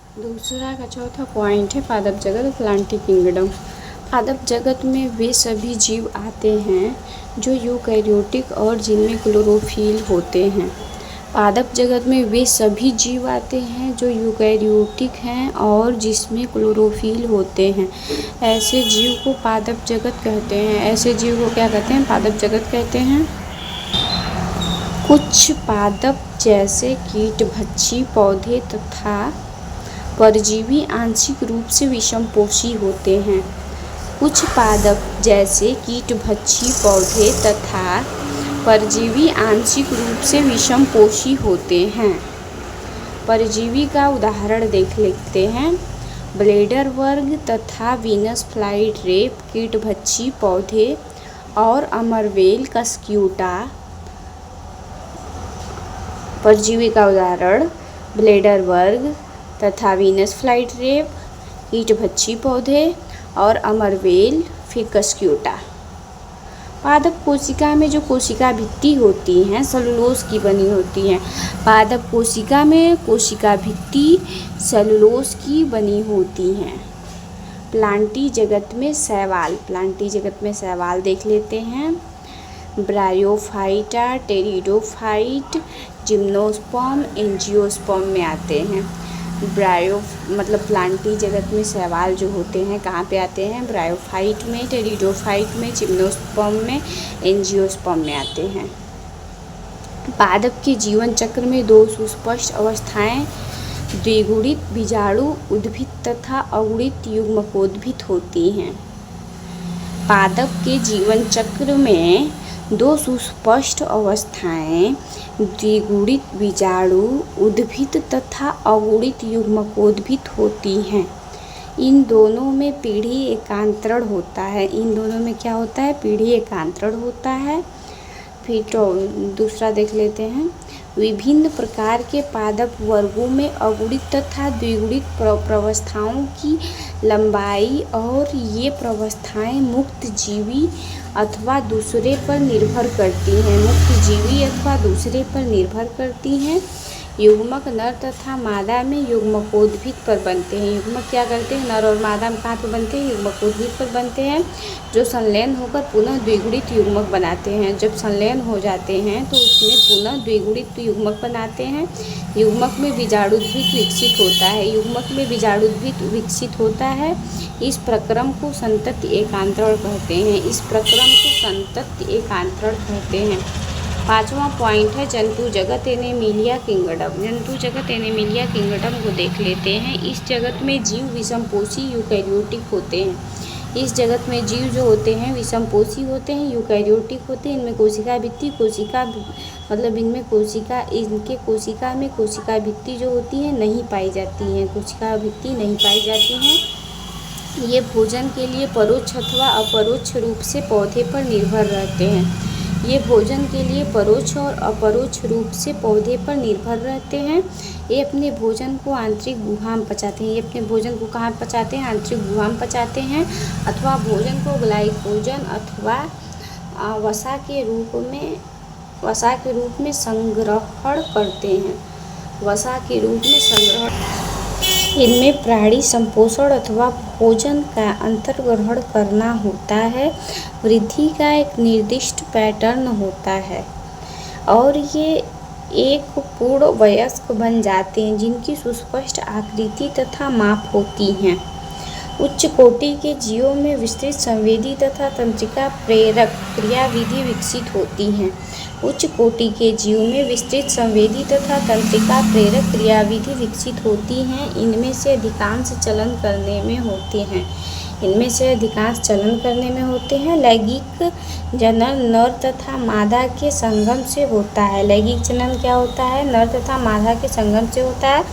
दूसरा का चौथा पॉइंट है पादप जगत प्लांटी किंगडम। पादप जगत में वे सभी जीव आते हैं जो यूकैरियोटिक और जिनमें क्लोरोफिल होते हैं। पादप जगत में वे सभी जीव आते हैं जो यूकैरियोटिक हैं और जिसमें क्लोरोफिल होते हैं। ऐसे जीव को पादप जगत कहते हैं। ऐसे जीव को क्या कहते हैं? पादप जगत कहते हैं। कुछ पादप जैसे कीटभक्षी पौधे तथा परजीवी आंशिक रूप से विषमपोषी होते हैं। कुछ पादप जैसे कीटभक्षी पौधे तथा परजीवी आंशिक रूप से विषमपोषी होते हैं। परजीवी का उदाहरण देख लेते हैं। ब्लेडर वर्ग तथा वीनस फ्लाईट्रेप कीटभक्षी पौधे और अमरवेल कस्क्यूटा। परजीवी का उदाहरण ब्लेडर वर्ग तथा वीनस फ्लाईट्रेप कीटभक्षी पौधे और अमरवेल फिर कस्क्यूटा। पादप कोशिका में जो कोशिका भित्ति होती हैं सेलुलोज की बनी होती हैं। पादप कोशिका में कोशिका भित्ति सेलुलोज की बनी होती हैं। प्लांटी जगत में शैवाल। प्लांटी जगत में शैवाल देख लेते हैं। ब्रायोफाइटा, टेरिडोफाइट, जिम्नोस्पर्म, एंजियोस्पर्म में आते हैं। मतलब प्लांटी जगत में शैवाल जो होते हैं कहाँ पे आते हैं? ब्रायोफाइट में, टेरिडोफाइट में, जिम्नोस्पर्म में, एंजियोस्पर्म में आते हैं। पादप के जीवन चक्र में दो सुस्पष्ट अवस्थाएं द्विगुणित बीजाणु उद्भिद तथा अगुणित युग्मकोद्भिद होती हैं। पादप के जीवन चक्र में दो सुस्पष्ट अवस्थाएं द्विगुणित बीजाणु उद्भिद तथा अगुणित युग्मकोद्भिद होती हैं। इन दोनों में पीढ़ी एकांतरण होता है। इन दोनों में क्या होता है? पीढ़ी एकांतरण होता है। फिर तो दूसरा देख लेते हैं। विभिन्न प्रकार के पादप वर्गों में अगुणित तथा द्विगुणित प्रवस्थाओं की लंबाई और ये प्रवस्थाएं मुक्त जीवी अथवा दूसरे पर निर्भर करती हैं। मुक्त जीवी अथवा दूसरे पर निर्भर करती हैं। युग्मक नर तथा मादा में युग्मकोद्भिद पर बनते हैं। युग्मक क्या करते हैं? नर और मादा में कहाँ पर बनते हैं? युग्मकोद्भिद पर बनते हैं, जो संलयन होकर पुनः द्विगुणित युग्मक बनाते हैं। जब संलयन हो जाते हैं तो उसमें पुनः द्विगुणित युग्मक बनाते हैं। युग्मक में बीजाणुद्भिद विकसित होता है। युग्मक में बीजाणुद्भिद विकसित होता है। इस प्रक्रम को संतति एकांतरण कहते हैं। इस प्रक्रम को संतति एकांतरण कहते हैं। पांचवा पॉइंट है जंतु जगत एनिमेलिया किंगडम। जंतु जगत एनिमेलिया किंगडम को देख लेते हैं। इस जगत में जीव विषमपोषी यूकैरियोटिक होते हैं। इस जगत में जीव जो होते हैं विषमपोषी होते हैं, यूकैरियोटिक होते हैं। इनमें कोशिका भित्ति इनके कोशिका में कोशिका भित्ति जो होती है नहीं पाई जाती है। कोशिका भित्ति नहीं पाई जाती हैं। ये भोजन के लिए परोक्ष अथवा अपरोक्ष रूप से पौधे पर निर्भर रहते हैं। ये भोजन के लिए परोक्ष और अपरोक्ष रूप से पौधे पर निर्भर रहते हैं। ये अपने भोजन को आंतरिक गुहा में पचाते हैं। ये अपने भोजन को कहाँ पचाते हैं? आंतरिक गुहा में पचाते हैं, अथवा भोजन को ग्लाइकोजन अथवा वसा के रूप में संग्रहण करते हैं। वसा के रूप में संग्रहण। इनमें प्राणी संपोषण अथवा भोजन का अंतर्ग्रहण करना होता है। वृद्धि का एक निर्दिष्ट पैटर्न होता है और ये एक पूर्ण वयस्क बन जाते हैं जिनकी सुस्पष्ट आकृति तथा माप होती हैं। उच्च कोटि के जीवों में विस्तृत संवेदी तथा तंत्रिका प्रेरक क्रियाविधि विकसित होती हैं। उच्च कोटि के जीवों में विस्तृत संवेदी तथा तंत्रिका प्रेरक क्रियाविधि विकसित होती हैं। इनमें से अधिकांश चलन करने में होते हैं। लैंगिक जनन नर तथा मादा के संगम से होता है। लैंगिक जनन क्या होता है? नर तथा मादा के संगम से होता है।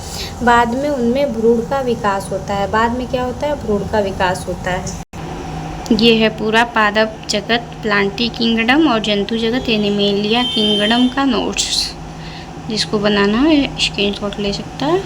बाद में उनमें भ्रूण का विकास होता है। बाद में क्या होता है? भ्रूण का विकास होता है। ये है पूरा पादप जगत प्लांटी किंगडम और जंतु जगत एनिमेलिया किंगडम का नोट्स। जिसको बनाना है स्क्रीनशॉट ले सकता है।